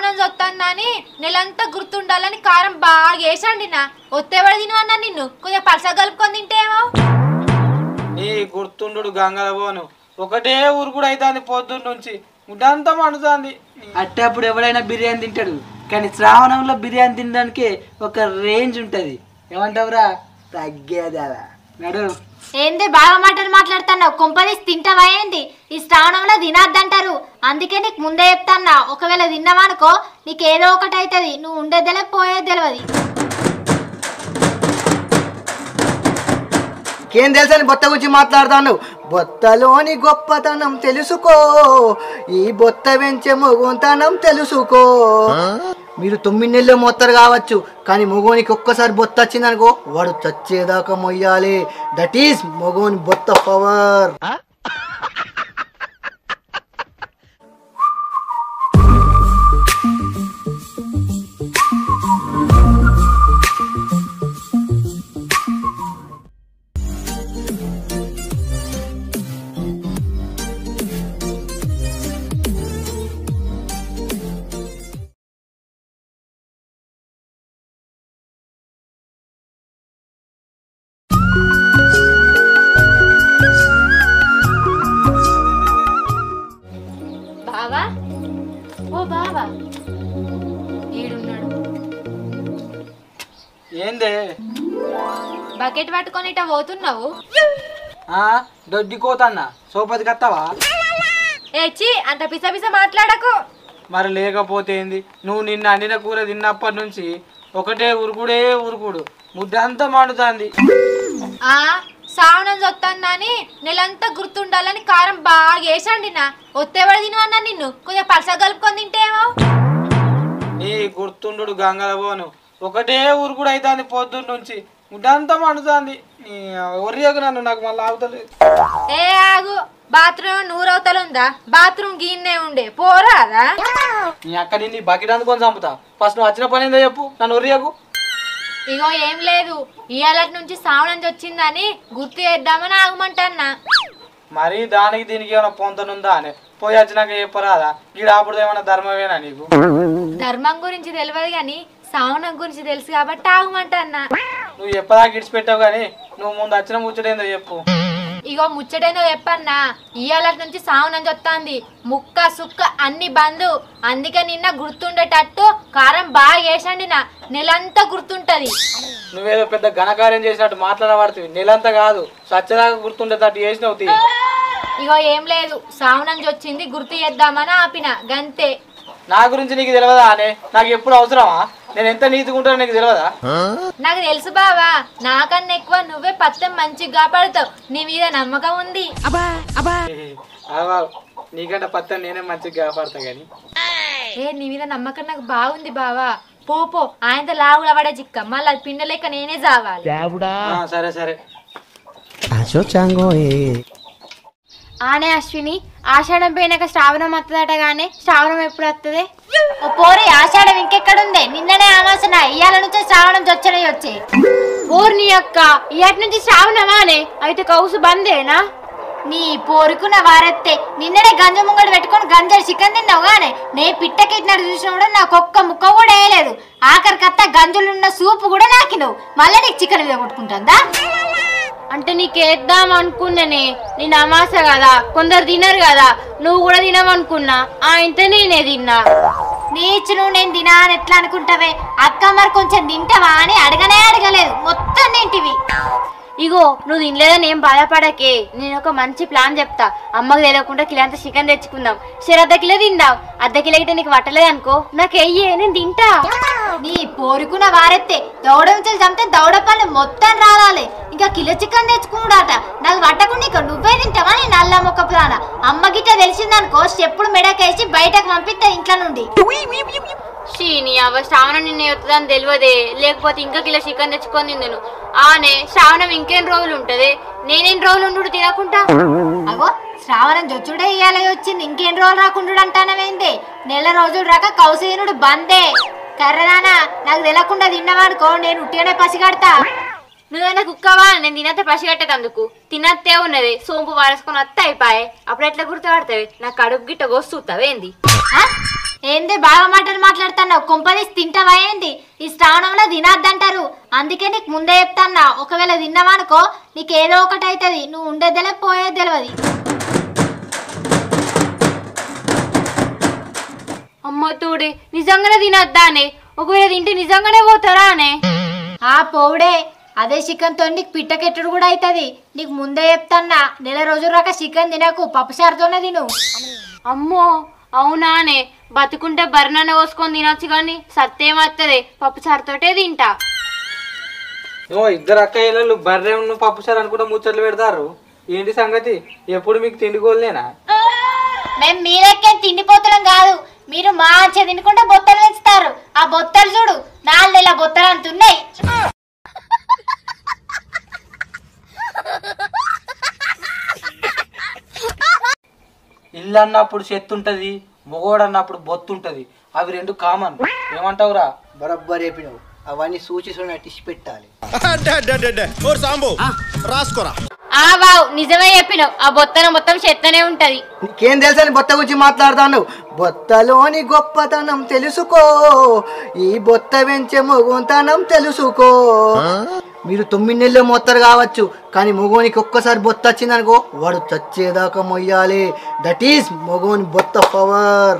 శ్రావణం వస్తుందని నెలంతా గుర్తుండాలని కారం బాగా వేసండినా ఒత్తేవాడు తిను అన్నా నిన్ను కొంచెం పలస కలుపుకొని తింటేమో నీ గుర్తుండు గంగల పోను ఒకటే ఊరు కూడా అవుతుంది పొద్దున్న నుంచి ఉడంతా మండుతుంది. అట్టప్పుడు ఎవడైనా బిర్యానీ తింటాడు కానీ శ్రావణంలో బిర్యానీ తినడానికి ఒక రేంజ్ ఉంటుంది. ఏమంటావురా? తగ్గేదా నడు. ఏంది బాగా మాటలు మాట్లాడుతున్నావు? కొంపదీసి తింటావా ఏంది? ఈ శ్రావణంలో తినద్దంటారు, అందుకే నీకు ముందే చెప్తాన్నా. ఒకవేళ తిన్నావనుకో నీకు ఏదో ఒకటి అవుతుంది, నువ్వు ఉండేది తెలియదు పోయేది తెలియదు. ఏం తెలుసని బొత్త గురించి మాట్లాడతాను. బొత్తలోని గొప్పతనం తెలుసుకో, ఈ బొత్త పెంచే మొగోతనం తెలుసుకో. మీరు 9 నెలలు మొత్తారు కావచ్చు, కానీ మొగోనికి ఒక్కసారి బొత్త వచ్చిందనుకో వాడు చచ్చేదాకా మొయ్యాలి. దట్ ఈస్ మొగోని బొత్త పవర్. బావా, ఓ బావా, ఈడున్నాడు. ఏందే బకెట్ పట్టుకొని ఇట్లా పోతున్నావు? దొడ్డి కోతన్నా సోపతి కత్తవా? ఏచి అంత పిస పిస మాట్లాడకు. మరి లేకపోతే ఏంది? నువ్వు నిన్న అండిన కూర తిన్నప్పటి నుంచి ఒకటే ఉరుకుడే ఉరుకుడు, ముద్దంతా మండుతుంది. శ్రావణం వస్తుందని నెలంతా గుర్తుండాలని కారం బాగా వేసండినా ఒత్తేవాడు తిను అన్నా నిన్ను కొంచెం పలస కలుపుకొని తింటేమో. నీ గుర్తుండు గంగల పోను ఒకటే ఉరుకుడు అవుతుంది పొద్దున్న నుంచి ముద్దంతా మండుతుంది. నీ ఒరియకు నన్ను నాకు మళ్ళీ ఆగుతలేదు. ఏ ఆగు, బాత్రూమ్ నూరవతలు ఉందా? బాత్రూమ్ గిన్నే ఉండే పోరాదా? నీ అక్క నిన్ను బకెట్ అందుకొని చంపుతా. ఫస్ట్ నువ్వు వచ్చిన పని ఏందో చెప్పు, నన్ను ఒరియకు. ఇగో ఏం లేదు, ఇవాళ నుంచి శ్రావణం వచ్చిందని గుర్తు చేద్దామని ఆగమంటన్నా. మరి దానికి దీనికి ఏమైనా పొంతనుందా అని పోయి వచ్చినాక చెప్పరాదా? గీడ అప్పుడు ఏమైనా ధర్మమేనా నీకు? ధర్మం గురించి తెలియదు గాని శ్రావణం గురించి తెలుసు కాబట్టి ఆగమంటన్నా. నువ్వు ఎప్పదాకా ఇడిచిపెట్టావు కానీ నువ్వు ముందు వచ్చిన ముచ్చటేందో చెప్పు. ఇగో ముచ్చటేందో చెప్పన్నా, ఇవాళ నుంచి శ్రావణం వస్తుంది, ముక్క సుక్క అన్ని బంధు. అందుకే నిన్న గుర్తుండేటట్టు కారం బాగా వేసండి, నా నెలంతా గుర్తుంటది. నువ్వేదో పెద్ద ఘనకార్యం చేసినట్టు మాట్లాడబడుతుంది. నెలంతా కాదు, సత్యదాకా గుర్తుండేటట్టు చేసినవు. ఇగో ఏం లేదు, శ్రావణం వచ్చింది గుర్తు చేద్దామని ఆపిన గంతే. నా గురించి నీకు తెలియదా అనే? నాకు ఎప్పుడు అవసరమా? నేను ఎంత నీతిగుంటానో నీకు తెలియదా? నాకు తెలుసు బావా, నాకన్నా ఎక్కువ నువ్వే పత్తం మంచిగా కాపాడుతావు, నీ మీద నమ్మకం ఉంది. నీకంటే పత్తం నేనే మంచిగా కాపాడతా గాని. నీ మీద నమ్మకం నాకు బాగుంది బావా. పో ఆయనతో లాగుల పడే చిక్క, మళ్ళీ అది పిండ లెక్క నేనే చావాలి. సరే సరే. ఆనే అశ్విని, ఆషాఢం పోయినాక శ్రావణం వస్తుందట గానే, శ్రావణం ఎప్పుడు వస్తుంది? ఓ పోరి, ఆషాఢం ఇంకెక్కడుందే? నిన్ననే ఆలోచన, ఇవాళ నుంచి శ్రావణం వచ్చనే వచ్చే. పోర్ని అక్క, ఇవాటి నుంచి శ్రావణమానే అయితే కౌసు బందేనా? నీ పోరుకున్న వారెత్తే, నిన్ననే గంజ ముంగడు పెట్టుకొని గంజలు చికెన్ తిన్నావు గానే, నే పిట్టకెట్టినట్టు చూసిన కూడా నాకు ఒక్క ముక్క కూడా వేయలేదు. ఆఖరికత్తా గంజులున్న సూపు కూడా నాకినవు, మళ్ళీ నీకు చికెన్ మీద కొట్టుకుంటుందా? అంటే నీకేద్దాం అనుకున్నానే, నేను అమాస కదా, కొందరు తినరు కదా, నువ్వు కూడా తినవనుకున్నా, ఆయనతో నేనే తిన్నా. నీచు నువ్వు నేను తినా అని ఎట్లా అనుకుంటావే అక్క? మరి కొంచెం తింటావా అని అడగలేదు, మొత్తం తింటివి. ఇగో నువ్వు తినలేదని ఏం బాధపడకే, నేను ఒక మంచి ప్లాన్ చెప్తా. అమ్మకి తెలియకుండా కిలో చికెన్ తెచ్చుకుందాం, అర్ధ కిలో తిందాం. అర్ధ కిలో గిట్ట నీకు పట్టలేదు అనుకో, నాకు వెయ్యే, నేను తింటా. నీ పోరుకున్న వారెత్తే, దౌడ ఉంచాలి చంపితే దౌడ పళ్ళు మొత్తం రావాలి. ఇంకా కిలో చికెన్ తెచ్చుకున్నాడట, నాకు పట్టకుండా ఇక నువ్వే తింటావా? నేను నల్ల మొక్క ప్రాణ. అమ్మ గిట్ట తెలిసిందనుకో, చెప్పుడు మెడకేసి బయటకు పంపిస్తా ఇంట్లో నుండి. నీ అవ్వ శ్రావణం నిన్న వస్తుందని తెలియదే, లేకపోతే ఇంకా కిలో చికెన్ తెచ్చుకొని తిందును. ఆనే శ్రావణం ఇంకెన్ని రోజులు ఉంటది? నేనేం రోజులు ఉండు తినకుండా? అగో శ్రావణం జొచ్చుడే ఇయ్యాలే వచ్చింది, ఇంకెన్ని రోజులు రాకుండా అంటానవేంది? నెల రోజులు రాక కౌసేనుడు బందే. కర్రదానా, నాకు తెలియకుండా తిన్నవాడుకో నేను ఉట్టిగానే పసిగడతా. నువ్వేనా కుక్కవా? నేను తినతే పసిగట్టేటందుకు. తినత్తే ఉన్నది, సోంపు వారేసుకొని వస్తే అయిపోయాయి. అప్పుడు ఎట్లా గుర్తుపడతావి? నా కడుపు గిట్ట కోస్తూతావేంది? ఏంది బాగా మాటలు మాట్లాడుతున్నావు? కొంపదీసి తింటావా ఏంది? ఈ శ్రావణంలో తినద్దంటారు, అందుకే నీకు ముందే చెప్తాన్నా. ఒకవేళ తిన్నావనుకో నీకు ఏదో ఒకటి అవుతుంది, నువ్వు ఉండేది తెలియదు పోయేది తెలియదు. అమ్మ తోడే, నిజంగానే తినద్దానే? ఒకవేళ తింటే నిజంగానే పోతారా అనే? ఆ పోవుడే, అదే చికెన్ తో నీకు పిట్టకెట్టుడు కూడా అవుతుంది. నీకు ముందే చెప్తాన్నా, నెల రోజుల రాక చికెన్ తినకు, పప్పుచారుతోనే తిను. అమ్మో అవునానే? బతుకుంటే బర్రెననే పోసుకొని తినొచ్చు కానీ సత్తేమత్తది, పప్పుచారుతోటే తింటా. ఓ ఇద్దరు అక్కయ్యలు బర్రె పప్పుసారు అనుకుంటా ముచ్చట్లు పెడతారు. ఏంటి సంగతి? ఎప్పుడు మీకు తిండికోలేనా? మేము మీరెక్కే తిండిపోతున్నాం కాదు, మీరు మంచిగా తినుకుంటే బొత్తలు పెంచుతారు. ఆ బొత్తలు చూడు, 4 నెలల బొత్తలు అంటున్నాయి. ఇల్లు అన్నప్పుడు చెత్త ఉంటది, మొగోడు అన్నప్పుడు బొత్తు ఉంటది. అవి రెండు కామన్. ఏమంటావురా? బరబ్బర్ చెప్పినావు. అవన్నీ సూచి టిష్ పెట్టాలి. ఆ వావ్, నిజమే చెప్పినావు. ఆ బొత్తన మొత్తం చెత్తనే ఉంటది. నీకేం తెలుసని బొత్త గురించి మాట్లాడుతాను? బొత్తలోని గొప్పతనం తెలుసుకో, ఈ బొత్త వెంచే మొగోంతనం తెలుసుకో. మీరు 9 నెలలు మోస్తారు కావచ్చు, కానీ మొగోనికి ఒక్కసారి బొత్త వచ్చిందనుకో వాడు చచ్చేదాకా మొయ్యాలి. దట్ ఈస్ మొగోని బొత్త పవర్.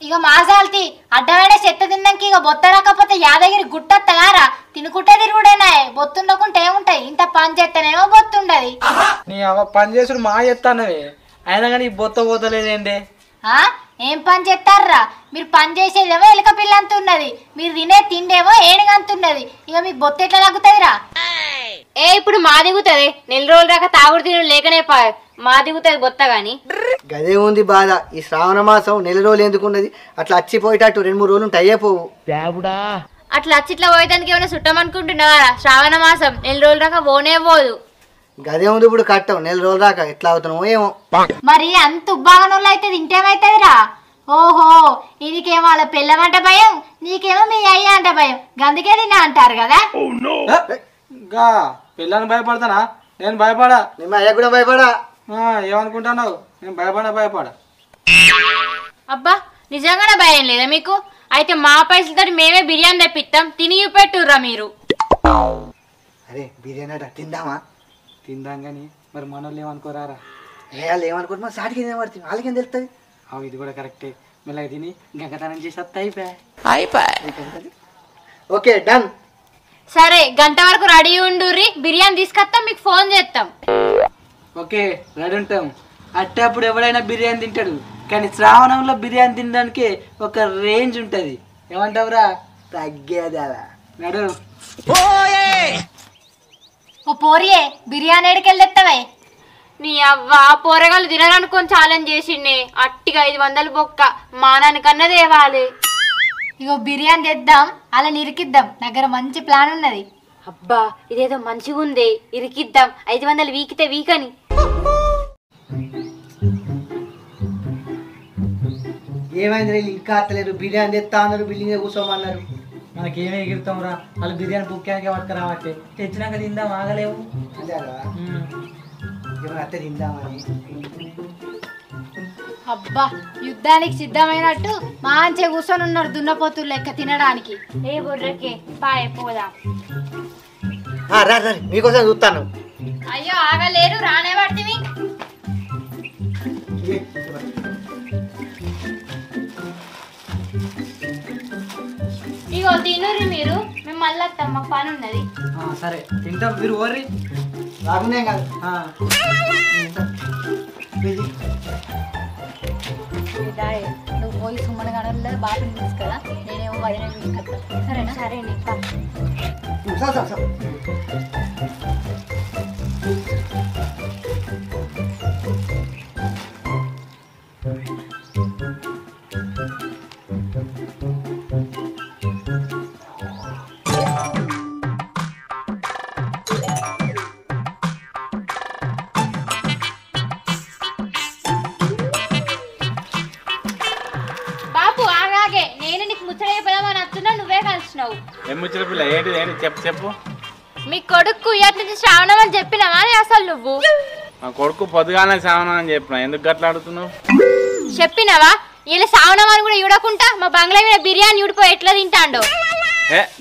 ఇక మాసాల్తి అడ్డమైన చెత్త తిన్నాక ఇక బొత్త రాకపోతే యాదగిరి గుట్టత్తగారా? తినుకుంటే తిరుగుడేనా? బొత్తుండకుంటే ఏముంటాయి? ఇంత పని చేస్తేనేమో బొత్తుండది. నీ పని చేసుడు మా చెప్తానవే, అయినా కానీ బొత్త పోతలేదేంటే? ఏం పని చేస్తారా మీరు? పని చేసేదేమో ఎలుక పిల్ల అంత ఉన్నది, మీరు తినే తిండేమో ఏనుగంతున్నది. ఇక మీకు బొత్త ఎట్లా తగ్గుతుందిరా? ఇప్పుడు మా దిగుతుంది. 4 రోజులు రాక తాగుడు తినడు లేకనే మా దిగుతుంది బొత్త గాని. గదే ఉంది బాధ. ఈ శ్రావణ మాసం 4 రోజులు ఎందుకున్నది? అట్లా వచ్చిపోయేటట్టు 2-3 రోజులు ఉంటే అయ్యేపోవు. అట్లా అచ్చిట్లా పోయేదానికి ఏమైనా చుట్టమనుకుంటున్నావా? శ్రావణ మాసం 4 రోజులు రాక పోనే పోదు. గదే ఉంది. ఇప్పుడు కట్టం 4 రోజులు దాకా ఎట్లా అవుతున్నామో ఏమో. మరి అంత ఉబ్బాగనోళ్ళు అయితే తింటేమైతుందిరా? ఓహో, ఇదికేమో వాళ్ళ పిల్లమంట భయం, నీకేమో మీ అయ్య అంట భయం, గందుకే తిన్నా అంటారు కదా. ఇంకా పిల్లని భయపడతానా? నేను భయపడా. మేము అయ్యా కూడా భయపడా. ఏమనుకుంటున్నావు? నేను భయపడా. అబ్బా, నిజంగానే భయం లేదా మీకు? అయితే మా పైసలతో మేమే బిర్యానీ తెప్పిస్తాం, తిని పెట్టుర్రా మీరు. అరే బిర్యానీ అట తిందామా? తిందాం కానీ మరి మనోళ్ళు ఏమనుకోరారా? వాళ్ళు ఏమనుకుంటున్నా సాటికి ఏమడుతుంది, వాళ్ళకేం తెలుస్తుంది? ఇది కూడా కరెక్టే. మెల్లగా తిని గంగతనం చేసేస్తా ఓకే డన్. సరే, గంట వరకు రెడీ ఉండుర్రి, బిర్యానీ తీసుకొస్తాం, మీకు ఫోన్ చేస్తాం. ఓకే రెడీ ఉంటాం. అట్టేప్పుడు ఎవడైనా బిర్యానీ తింటాడు, కానీ శ్రావణంలో బిర్యానీ తినడానికి ఒక రేంజ్ ఉంటది. ఏమంటావురా? తగ్గేదా నడు. ఓ పోరియే, బిర్యానీ ఎడికెళ్ళి తెస్తావే? నీ అవ్వ పోరగాళ్ళు తినరనుకొని ఛాలెంజ్ చేసిండే. అట్టిగా 500 బొక్క మానానికన్నా తేవాలి. ఇగో బిర్యానీ తెద్దాం, అలా నిరికిద్దాం. దగ్గర మంచి ప్లాన్ ఉన్నది. అబ్బా, ఇదేదో మంచిగా ఉంది, ఇరికిద్దాం. 500 వీకితే వీకని. ఏమైంది రే ఇంకా అత్తలేరు? బిర్యానీ తెస్తా అన్నారు, బిల్డింగ్ కూర్చోమన్నారు. మనకేమే ఎగురుతాం రా, వాళ్ళు బిర్యానీ బుక్కానికి పట్టుకురావట్లే. తెచ్చినాక తిందాం, ఆగలేవు. అంతేగా ఏమైనా అత్త తిందామని. అబ్బా, యుద్ధానికి సిద్ధమైనట్టు మంచిగా కూర్చొని ఉన్నారు దున్నపోతులు లెక్క తినడానికి. ఏ బుర్రకే పాయ్ పోదా. రా రా మీకోసం చూస్తాను. అయ్యో ఆగలేరు, రానే పడితే. ఇగో తినుర్రి మీరు, మేము మళ్ళీ వస్తాం, మాకు పని ఉన్నది. సరే తింటాం, మీరు ఓర్రి. రాకునే కాదు. నువ్వు పోయి సుమ్మన గడల్లో బాబుని తీసుకురా, నేనేమో వదిన తీసుకొస్తా. సరేనా? సరే బాపు ఆగాగే, నేను నీకు ముచ్చటైపోదామని వస్తున్నా, నువ్వే కలిసినావు. ఏం ముచ్చట పిల్ల? ఏంటి చెప్పు. మీ కొడుకు ఇయట్ నుంచి శ్రావణం అని చెప్పినావా అసలు నువ్వు? మా కొడుకు పొద్దుగానే శ్రావణం అని చెప్పిన, ఎందుకు గట్లా అడుగుతున్నావు? చెప్పినావా? ఇలా సావనం అని కూడా చూడకుండా మా బంగ్లా మీద బిర్యానీ ఉడిపోయి ఎట్లా తింటాండో.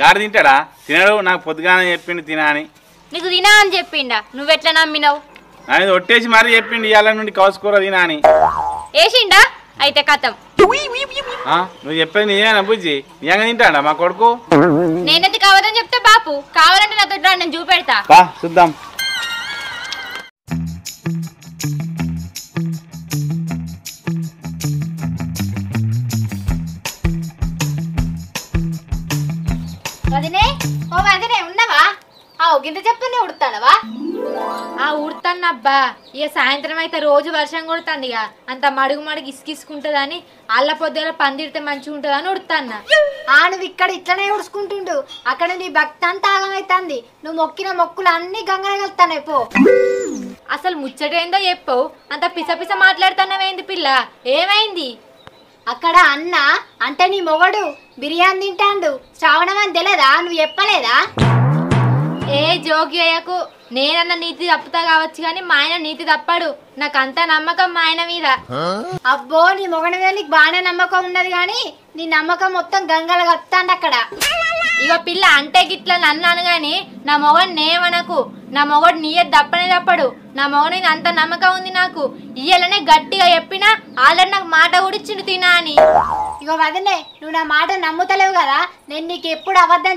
గాడి తింటాడా? తినడు. నాకు పొద్దుగానే చెప్పిండు తినా అని. నీకు తినా అని చెప్పిండా? నువ్వెట్లా నమ్మినావు? ఆయన ఒట్టేసి మరీ చెప్పిండు ఇవాళ నుండి కౌసుకోర తినా అని. వేసిండా? అయితే కథం. నువ్వు చెప్పేది నిజమేనా బుజ్జి? నిజంగా తింటాడా మా కొడుకు? నేనైతే కావాలని చెప్తే బాపు, కావాలంటే నాతో రా, నేను చూపెడతా. చూద్దాం. వదినే, ఓ వదినే ఉన్నవా? గింత చెప్పనే ఉడతానవా? ఉడతానబ్బా. ఇక సాయంత్రం అయితే రోజు వర్షం కొడుతుంది, ఇక అంత మడుగు మడుగు ఇసుకిసుకుంటుందని అల్ల పొద్దుల పందిరితే మంచిగా ఉంటుందని ఉడతాన్న. నువ్వు ఇక్కడ ఇట్లనే ఉడుచుకుంటుండు, అక్కడ నీ భక్తి అంతా ఆగమైతుంది. నువ్వు మొక్కిన మొక్కులు అన్ని గంగలగలుగుతానే పో. అసలు ముచ్చటేందో చెప్పవు, అంత పిసపిస మాట్లాడుతున్నావేంది పిల్ల? ఏమైంది? అక్కడ అన్న అంటే నీ మొగడు బిర్యానీ తింటాండు. శ్రావణం అని తెలియదా? నువ్వు చెప్పలేదా? ఏ జోగి అయ్యకు, నేనన్న నీతి తప్పుతా కావచ్చు కానీ మా ఆయన నీతి తప్పాడు. నాకంతా నమ్మకం మా ఆయన మీద. అబ్బో, నీ మొగడి మీద నీకు బాగానే నమ్మకం ఉన్నది కానీ నీ నమ్మకం మొత్తం గంగలు కలుపుతాండి అక్కడ. ఇక పిల్ల అంటే గిట్లా అన్నాను గాని నా మొగడు నేమనకు. నా మొగడు నీయది తప్పనే తప్పడు. నా మొగడు అంత నమ్మకం ఉంది నాకు. ఇయ్యాలనే గట్టిగా చెప్పినా ఆల్రెడీ నాకు మాట ఉడిచిండు తినా అని. ఇగో వదినే, నువ్వు నా మాట నమ్ముతలేవు కదా. నేను నీకు ఎప్పుడు అబద్ధం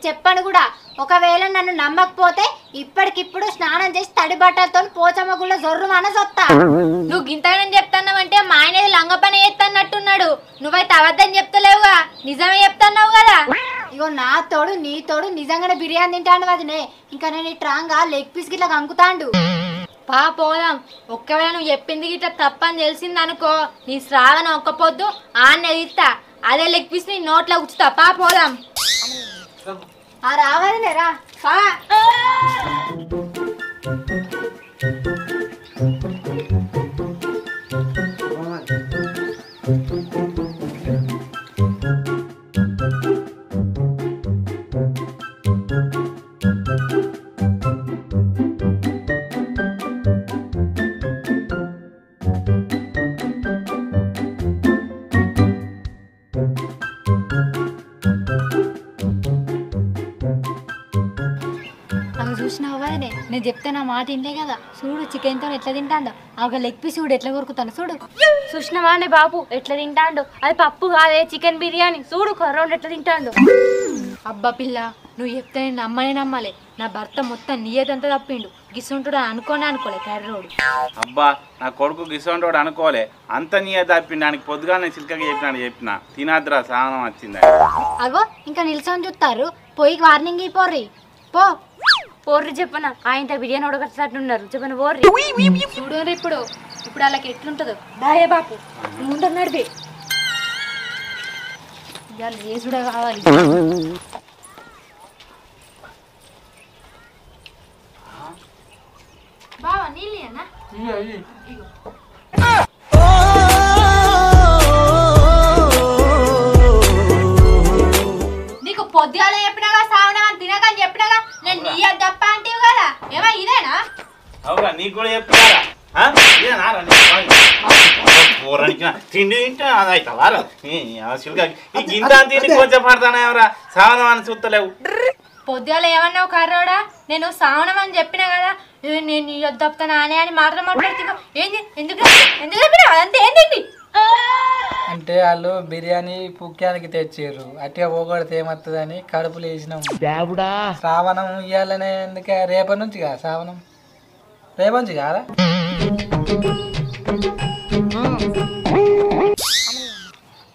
చెప్పను కూడా. ఒకవేళ నన్ను నమ్మకపోతే ఇప్పటికిప్పుడు స్నానం చేసి తడి బట్టలతో పోచమ్మ గుళ్ళ జొర్రు మనసొత్తా. నువ్వు గింతగానే చెప్తాన్నావంటే మా ఆయన లంగ పని చేస్తానట్టున్నాడు. నువ్వైతే అబద్ధం చెప్తలేవుగా, నిజమే చెప్తున్నావు కదా. ఇగో నా తోడు నీ తోడు నిజంగానే బిర్యానీ తింటాను వదినే. ఇంకా నేను ట్రాంగా లెగ్ పీస్ గిట్లా కంకుతాండు. పోదాం. ఒక్కవేళ నువ్వు చెప్పింది గిట్లా తప్పని తెలిసింది అనుకో, నీ శ్రావణ ఒక్క పొద్దు ఆన్నే తీస్తా. అదే లెగ్ పీస్ నీ నోట్లో ఉచ్చుతా. పోదాం. రావదినే రా. చూసినావు వదినే, నేను చెప్తే నా మాట ఇంటే కదా. చూడు చికెన్తో ఎట్లా తింటాడు. ఒక లెగ్ పీస్ చూడు ఎట్లా కొరుకుతాను చూడు. చూసినావా నే బాబు ఎట్లా తింటాడు? అది పప్పు కాదే, చికెన్ బిర్యానీ. చూడు కర్రౌండ్ ఎట్లా తింటాడు. అబ్బా పిల్ల, నువ్వు చెప్తే నేను నమ్మాలి. నా భర్త మొత్తం నీయదంతా తప్పిండు. గిసుంటుడు అనుకోలే కర్రోడు. అబ్బా, నా కొడుకు గిసోంటోడు అనుకోలే. అంత నీయ తప్పిండు. దానికి పొద్దుగానే చిలకగా చెప్పిన తినాద్రా శ్రావణం వచ్చింది. అగో ఇంకా నిల్చొని చూస్తారు. పోయి వార్నింగ్ అయిపోర్రి. పోర్రి చెప్పనా, ఆయన బిర్యానీ ఉడకట్టున్నారు చెప్పను. పోర్రి చూడరు. ఇప్పుడు వాళ్ళకి ఎట్లుంటుందో. దాయే బాపు ముందు నడిపి ఇవాళ వేసుడే కావాలి. బావా నీళ్ళు అన్నా. నీకు పొద్దుగాల చెప్పినాగా శ్రావణ తినకని చెప్పినాగా. నేను నీ తప్ప అంటే కదా. ఏమో ఇదేనా? అవునా, నీకు కూడా చెప్తున్నారా? తిండి తింటే అది అవుతావా? ఇంత తిని కొంచెం పడతానా ఎవరా? శ్రావణం అని చూస్తలేవు. పొద్దుగాల ఏమన్నావు కర్రోడా? నేను శ్రావణం అని చెప్పినా కదా. నేను తప్పుతానా అని మాట్లాడుతున్నా. ఏంది? ఎందుకు చెప్పినా అదంతా ఏంటి? అంటే వాళ్ళు బిర్యానీ పుక్యానికి తెచ్చారు. అట్టిగా పోగొడితే ఏమవుతుందని కడుపులు వేసినాం. శ్రావణం ఇవ్వాలనే ఎందుకే? రేపటి నుంచి కదా శ్రావణం. రేపటి నుంచి కాదా?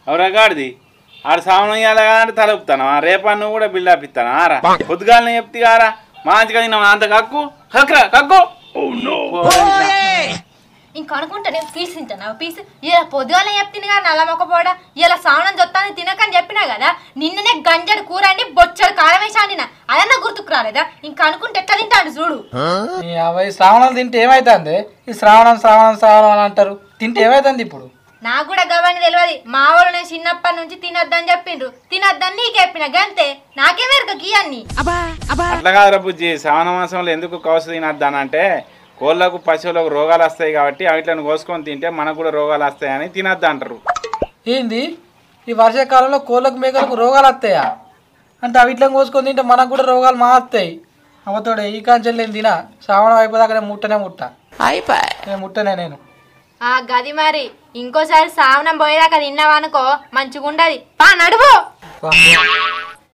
ఎవరా గాడిది? ఆడు శ్రావణం ఇవ్వాలి కదా తలుపుతాను. రేపా నువ్వు కూడా బిల్డప్ ఇస్తాను. ఆరా పొద్దుగాలని చెప్తే కారా మంచిగా తిన్నావు. అంత కక్కు కక్కు. ఇంక అనుకుంటా నేను పీస్ తింటాను. పీస్ ఇలా పొద్దుగాల చెప్తుంది కదా నల్ల మొక్క పోడ. ఇలా శ్రావణం చొత్తాను తినకని చెప్పినా కదా. నిన్ననే గంజడు కూర అండి బొచ్చడు కారం వేసి అండినా. అదన్నా గుర్తుకు రాలేదా? ఇంకా అనుకుంటే ఎట్లా తింటాడు చూడు. శ్రావణం తింటే ఏమైతుంది? ఈ శ్రావణం అని అంటారు. తింటే ఏమైతుంది ఇప్పుడు? నాకు కూడా గవ్వని తెలియదు. మా వాళ్ళు నేను చిన్నప్పటి నుంచి తినొద్దని చెప్పిండ్రు. తినొద్దని నీకు చెప్పిన గంతే. నాకేమెరక గీయన్ని. అట్లా కాదురా బుజ్జి. శ్రావణ మాసంలో ఎందుకు కౌసు తినొద్దానంటే కోళ్ళకు పశువులకు రోగాలు వస్తాయి కాబట్టి వాటిని కోసుకొని తింటే మనకు కూడా రోగాలు వస్తాయని తినద్దు అంటారు. ఏంది ఈ వర్షాకాలంలో కోళ్ళకు మేకలకు రోగాలు వస్తాయా? అంటే అవిట్లను కోసుకొని తింటే మనకు కూడా రోగాలు మాస్తాయి. అవతోడే ఈ కాంచెలు నేను తినా శ్రావణం అయిపోదాకా నేను ముట్టనే నేను ఆ గది మరి ఇంకోసారి సావనం పోయేదాకా తిన్నావనుకో మంచిగుండది పా నడువు.